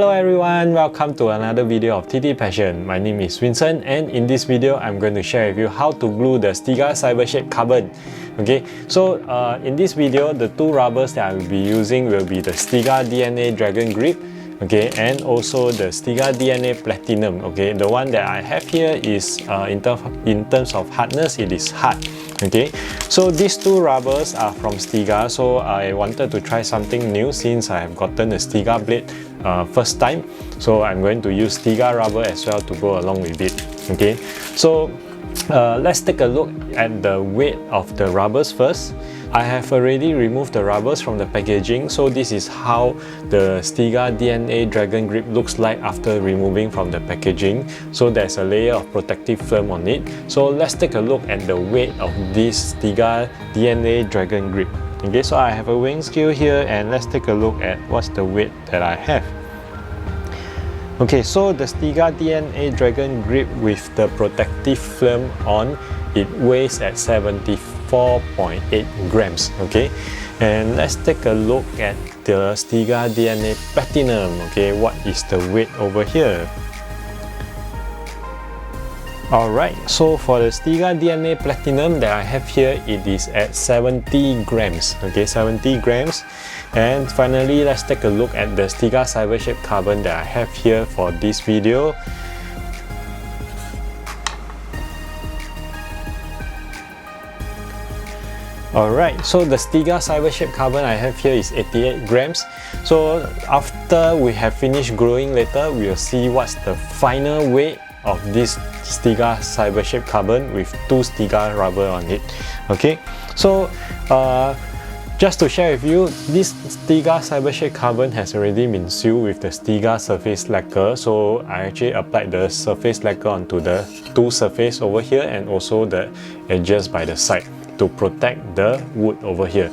Hello everyone, welcome to another video of TT Passion. My name is Vincent, and in this video I'm going to share with you how to glue the Stiga Cybershape Carbon. Okay, so in this video the two rubbers that I will be using will be the Stiga DNA Dragon Grip, okay, and also the Stiga DNA Platinum. Okay, the one that I have here is in terms of hardness, it is hard. Okay, so these two rubbers are from Stiga, so I wanted to try something new since I have gotten a Stiga blade first time. So I'm going to use Stiga rubber as well to go along with it. Okay, so let's take a look at the weight of the rubbers first. I have already removed the rubbers from the packaging, so this is how the Stiga DNA Dragon Grip looks like after removing from the packaging. So there's a layer of protective film on it. So let's take a look at the weight of this Stiga DNA Dragon Grip. Okay, so I have a weighing scale here, and let's take a look at what's the weight that I have. Okay, so the Stiga DNA Dragon Grip with the protective film on, it weighs at 74.8 grams. Okay, and let's take a look at the Stiga DNA Platinum. Okay, what is the weight over here? Alright, so for the Stiga DNA Platinum that I have here, it is at 70 grams. Okay, 70 grams. And finally, let's take a look at the Stiga Cybershape Carbon that I have here for this video. Alright, so the Stiga Cybershape Carbon I have here is 88 grams. So after we have finished gluing later, we will see what's the final weight of this Stiga Cybershape Carbon with two Stiga rubber on it. Okay, so just to share with you, this Stiga Cybershape Carbon has already been sealed with the Stiga surface lacquer. So I actually applied the surface lacquer onto the two surface over here and also the edges by the side to protect the wood over here.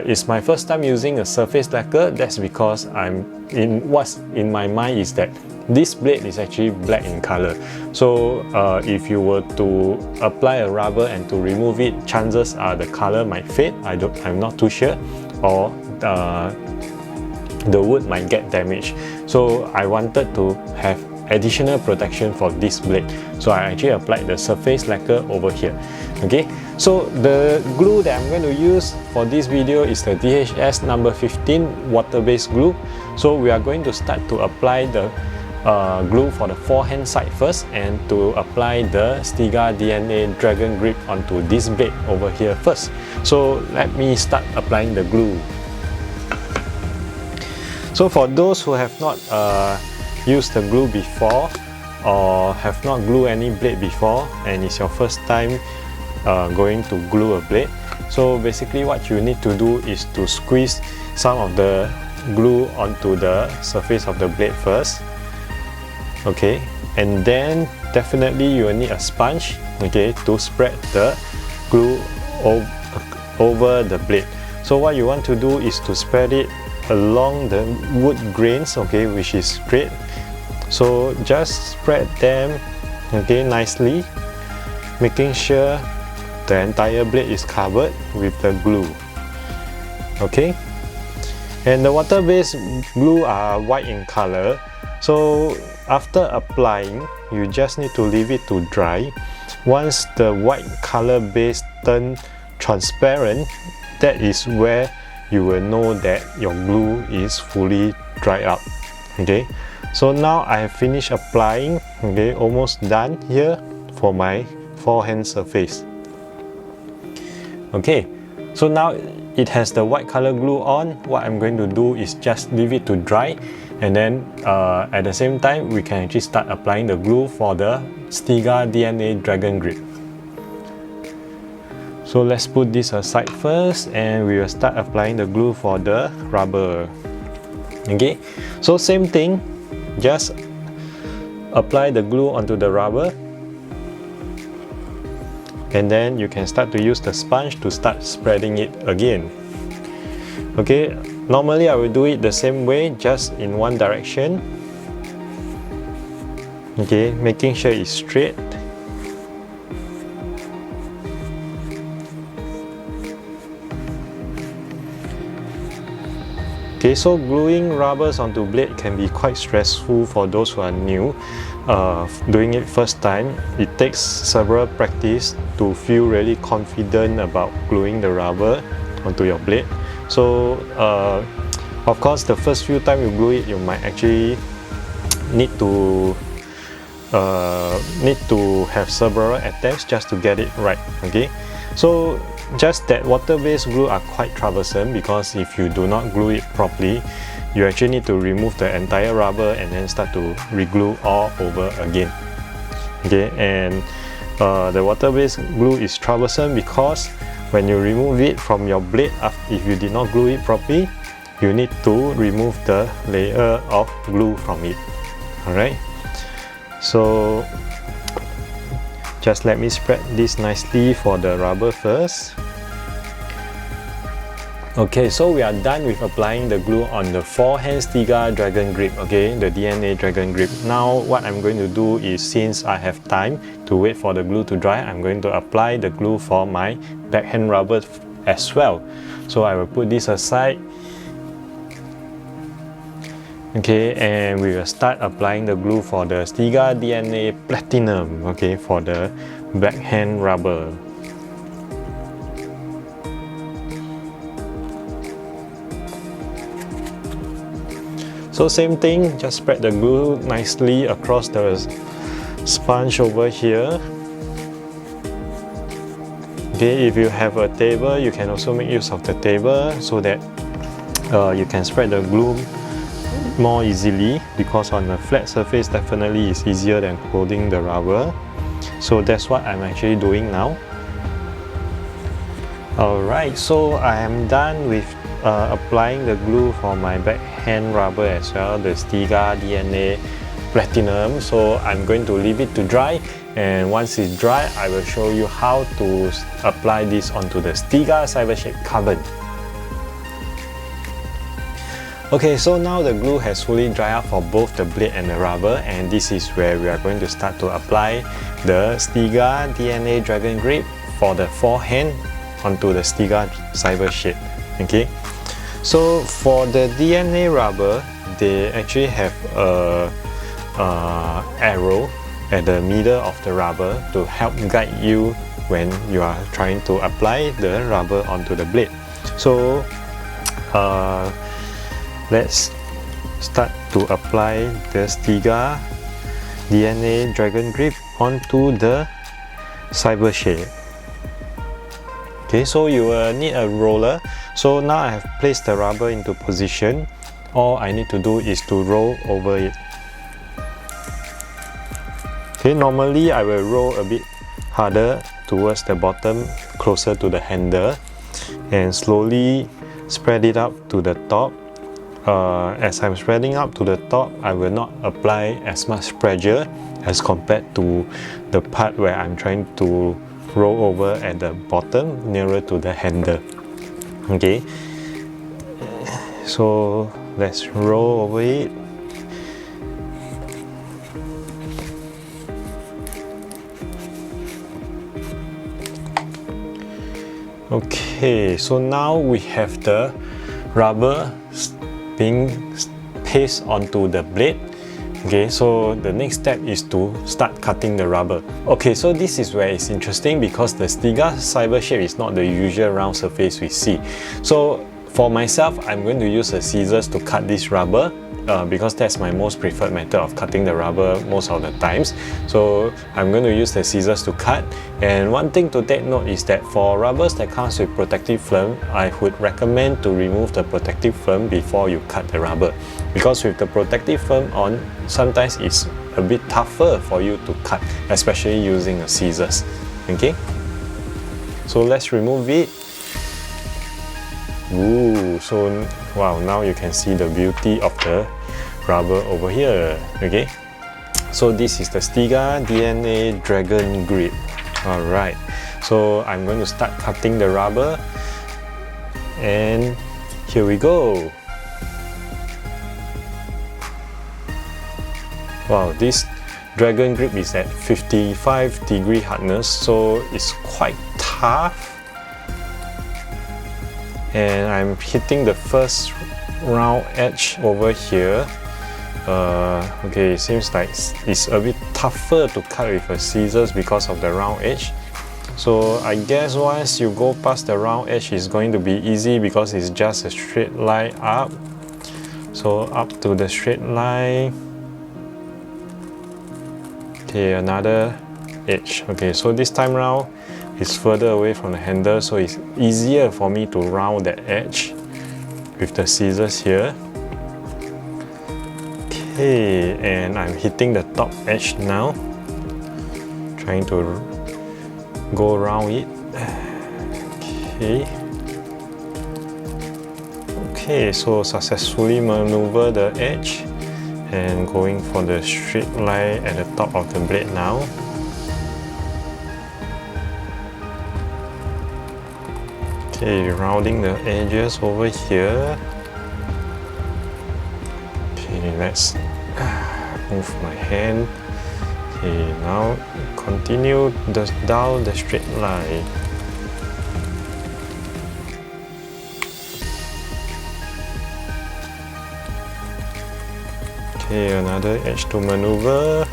It's my first time using a surface lacquer. That's because what's in my mind is that this blade is actually black in color. So if you were to apply a rubber and to remove it, chances are the color might fade. I'm not too sure, or the wood might get damaged. So I wanted to have additional protection for this blade. So I actually applied the surface lacquer over here. Okay, so the glue that I'm going to use for this video is the DHS number 15 water-based glue. So we are going to start to apply the glue for the forehand side first, and to apply the Stiga DNA Dragon Grip onto this blade over here first. So let me start applying the glue. So for those who have not used the glue before, or have not glued any blade before, and it's your first time going to glue a blade, so basically what you need to do is to squeeze some of the glue onto the surface of the blade first. Okay, and then definitely you will need a sponge, okay, to spread the glue over the blade. So what you want to do is to spread it along the wood grains, okay, which is straight. So just spread them, okay, nicely, making sure the entire blade is covered with the glue. Okay, and the water-based glue are white in color. So after applying, you just need to leave it to dry. Once the white color base turns transparent, that is where you will know that your glue is fully dried up. Okay, so now I have finished applying. Okay, almost done here for my forehand surface. Okay, so now it has the white color glue on. What I'm going to do is just leave it to dry, and then at the same time we can actually start applying the glue for the Stiga DNA Dragon Grip. So let's put this aside first, and we will start applying the glue for the rubber. Okay, so same thing, just apply the glue onto the rubber, and then you can start to use the sponge to start spreading it again. Okay, normally I will do it the same way, just in one direction. Okay, making sure it's straight. Okay, so gluing rubbers onto blade can be quite stressful for those who are new. Doing it first time, it takes several practice to feel really confident about gluing the rubber onto your blade. So of course, the first few times you glue it, you might actually need to have several attempts just to get it right. Okay, so just that water-based glue are quite troublesome, because if you do not glue it properly, you actually need to remove the entire rubber and then start to re-glue all over again. Okay, and the water-based glue is troublesome because when you remove it from your blade, if you did not glue it properly, you need to remove the layer of glue from it. Alright, so just let me spread this nicely for the rubber first. Okay, so we are done with applying the glue on the forehand Stiga Dragon Grip, okay, the DNA Dragon Grip. Now what I'm going to do is, since I have time to wait for the glue to dry, I'm going to apply the glue for my backhand rubber as well. So I will put this aside. Okay, and we will start applying the glue for the Stiga DNA Platinum, okay, for the backhand rubber. So same thing, just spread the glue nicely across the sponge over here. Okay, if you have a table, you can also make use of the table so that you can spread the glue more easily, because on a flat surface definitely is easier than holding the rubber. So that's what I'm actually doing now. Alright, so I am done with applying the glue for my backhand rubber as well, the Stiga DNA Platinum. So I'm going to leave it to dry, and once it's dry, I will show you how to apply this onto the Stiga Cybershape Carbon. Okay, so now the glue has fully dried out for both the blade and the rubber, and this is where we are going to start to apply the Stiga DNA Dragon Grip for the forehand onto the Stiga Cybershape. Okay, so for the DNA rubber, they actually have a arrow at the middle of the rubber to help guide you when you are trying to apply the rubber onto the blade. So let's start to apply the Stiga DNA Dragon Grip onto the Cybershape. Okay, so you will need a roller. So now I have placed the rubber into position. All I need to do is to roll over it. Okay, normally I will roll a bit harder towards the bottom, closer to the handle, and slowly spread it up to the top. As I'm spreading up to the top, I will not apply as much pressure as compared to the part where I'm trying to roll over at the bottom, nearer to the handle. Okay, so let's roll over it. Okay, so now we have the rubber being pasted onto the blade. Okay, so the next step is to start cutting the rubber. Okay, so this is where it's interesting, because the Stiga Cybershape is not the usual round surface we see. So for myself, I'm going to use the scissors to cut this rubber, because that's my most preferred method of cutting the rubber most of the times. So I'm going to use the scissors to cut. And one thing to take note is that for rubbers that comes with protective film, I would recommend to remove the protective film before you cut the rubber, because with the protective film on, sometimes it's a bit tougher for you to cut, especially using a scissors. Okay, so let's remove it. Ooh, so wow, now you can see the beauty of the rubber over here. Okay, so this is the Stiga DNA Dragon Grip. Alright, so I'm going to start cutting the rubber, and here we go. Wow, this Dragon Grip is at 55-degree hardness, so it's quite tough. And I'm hitting the first round edge over here. Okay, it seems like it's a bit tougher to cut with a scissors because of the round edge. So I guess once you go past the round edge, it's going to be easy because it's just a straight line up. So up to the straight line. Okay, another edge. Okay, so this time round it's further away from the handle, so it's easier for me to round that edge with the scissors here. Okay, and I'm hitting the top edge now, trying to go around it. Okay, so successfully maneuver the edge and going for the straight line at the top of the blade now. Okay, rounding the edges over here. Okay, let's move my hand. Okay, now continue down the straight line. Okay, another edge to maneuver.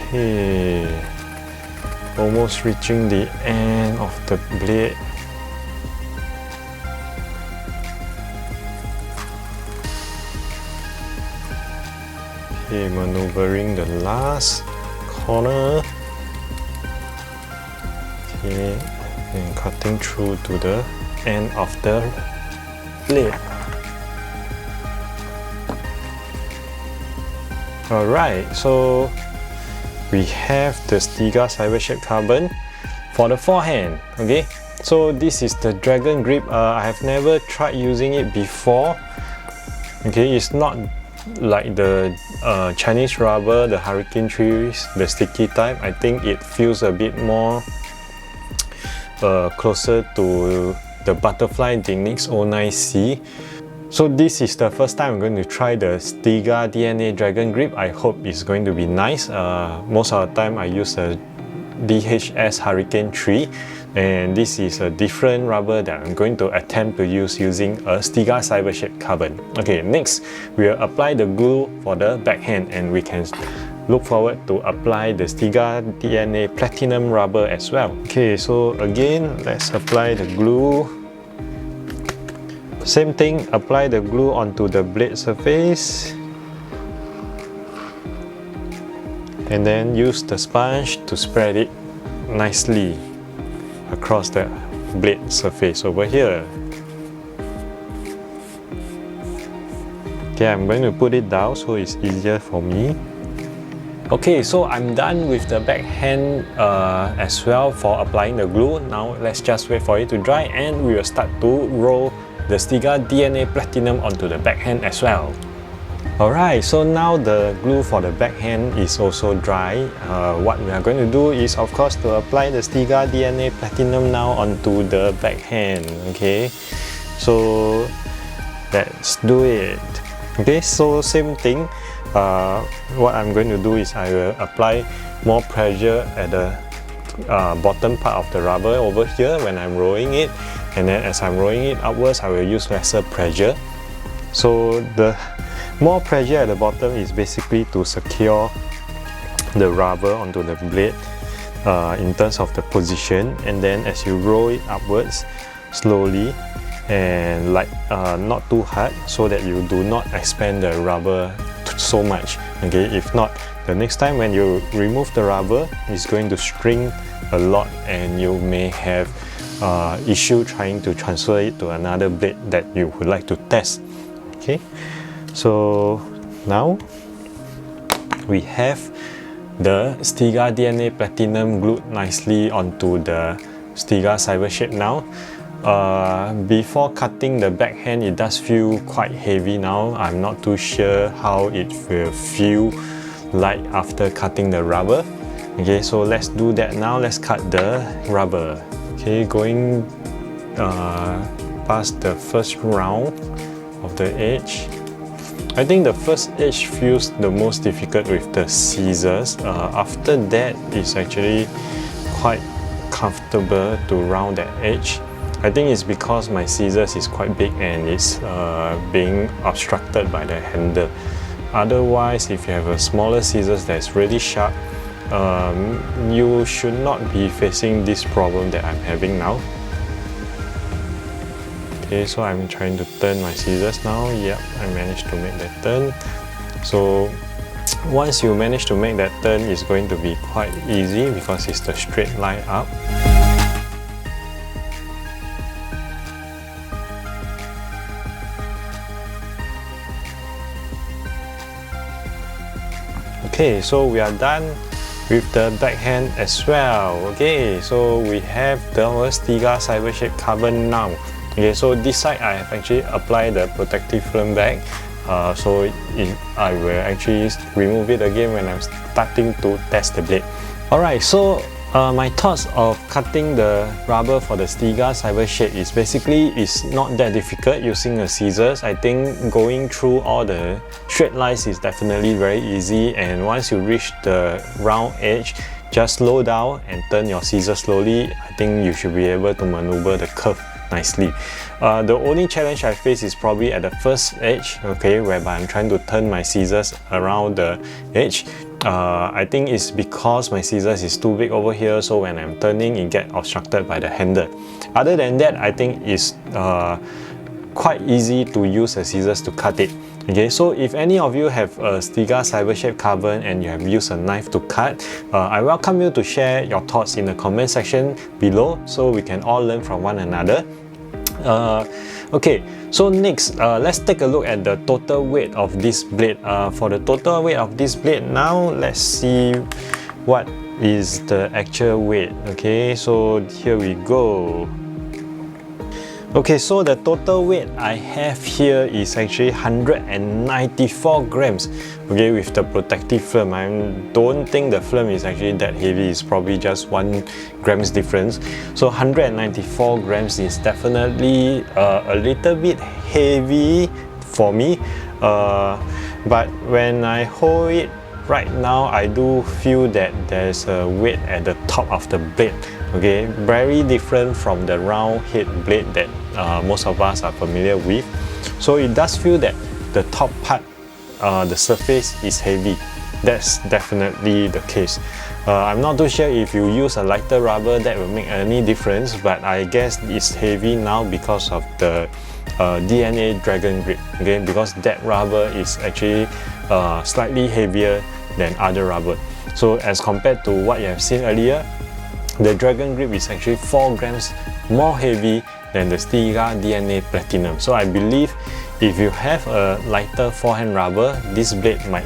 Okay, almost reaching the end of the blade. Okay, maneuvering the last corner. Okay, and cutting through to the end of the blade. Alright, so we have the Stiga Cybershape Carbon for the forehand. Okay, so this is the dragon grip. I have never tried using it before. Okay, it's not like the Chinese rubber, the Hurricane 3, the sticky type. I think it feels a bit more closer to the butterfly Techniques 09C. So this is the first time I'm going to try the Stiga DNA Dragon Grip. I hope it's going to be nice. Most of the time I use a DHS Hurricane 3, and this is a different rubber that I'm going to attempt to use using a Stiga Cybershape Carbon. Okay, next we'll apply the glue for the backhand, and we can look forward to apply the Stiga DNA Platinum rubber as well. Okay, so again, let's apply the glue. Same thing, apply the glue onto the blade surface. And then use the sponge to spread it nicely across the blade surface over here. Okay, I'm going to put it down so it's easier for me. Okay, so I'm done with the backhand as well for applying the glue. Now let's just wait for it to dry and we will start to roll the Stiga DNA Platinum onto the backhand as well. Alright, so now the glue for the backhand is also dry. What we are going to do is, of course, to apply the Stiga DNA Platinum now onto the backhand. Okay, so let's do it. Okay, so same thing. What I'm going to do is I will apply more pressure at the bottom part of the rubber over here when I'm rolling it, and then as I'm rolling it upwards I will use lesser pressure. So the more pressure at the bottom is basically to secure the rubber onto the blade in terms of the position, and then as you roll it upwards slowly and not too hard so that you do not expand the rubber so much. Okay, if not, the next time when you remove the rubber, it's going to string a lot and you may have issue trying to transfer it to another blade that you would like to test. Okay, so now we have the Stiga DNA Platinum glued nicely onto the Stiga Cybershape now. Before cutting the backhand, it does feel quite heavy now. I'm not too sure how it will feel like after cutting the rubber. Okay, so let's do that now. Let's cut the rubber. Okay, going past the first round of the edge. I think the first edge feels the most difficult with the scissors. After that, it's actually quite comfortable to round that edge. I think it's because my scissors is quite big and it's being obstructed by the handle. Otherwise, if you have a smaller scissors that's really sharp, you should not be facing this problem that I'm having now. Okay, so I'm trying to turn my scissors now. Yep, I managed to make that turn. So once you manage to make that turn, it's going to be quite easy because it's the straight line up. Okay, so we are done with the backhand as well. Okay, so we have the Stiga Cybershape Carbon now. Okay, so this side I have actually applied the protective film back. So I will actually remove it again when I'm starting to test the blade. Alright, so my thoughts of cutting the rubber for the Stiga Cybershape is basically it's not that difficult using a scissors. I think going through all the straight lines is definitely very easy, and once you reach the round edge, just slow down and turn your scissors slowly. I think you should be able to maneuver the curve nicely. The only challenge I face is probably at the first edge, okay, whereby I'm trying to turn my scissors around the edge. I think it's because my scissors is too big over here, so when I'm turning, it gets obstructed by the handle. Other than that, I think it's quite easy to use the scissors to cut it. Okay, so if any of you have a Stiga Cybershape Carbon and you have used a knife to cut, I welcome you to share your thoughts in the comment section below so we can all learn from one another. Okay, so next, let's take a look at the total weight of this blade. For the total weight of this blade now, let's see what is the actual weight. Okay, so here we go. Okay, so the total weight I have here is actually 194 grams. Okay, with the protective film. I don't think the film is actually that heavy. It's probably just 1 grams difference. So 194 grams is definitely a little bit heavy for me. But when I hold it right now, I do feel that there's a weight at the top of the blade. Okay, very different from the round head blade that most of us are familiar with. So it does feel that the top part, the surface is heavy. That's definitely the case. I'm not too sure if you use a lighter rubber that will make any difference, but I guess it's heavy now because of the DNA Dragon Grip. Okay, because that rubber is actually slightly heavier than other rubber. So as compared to what you have seen earlier, the Dragon Grip is actually 4 grams more heavy than the Stiga DNA Platinum. So I believe if you have a lighter forehand rubber, this blade might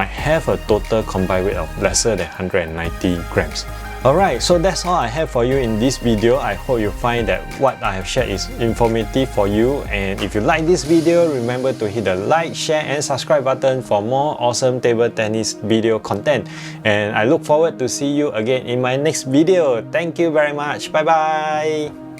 have a total combined weight of lesser than 190 grams. Alright, so that's all I have for you in this video. I hope you find that what I have shared is informative for you, and if you like this video, remember to hit the like, share and subscribe button for more awesome table tennis video content, and I look forward to see you again in my next video. Thank you very much. Bye bye.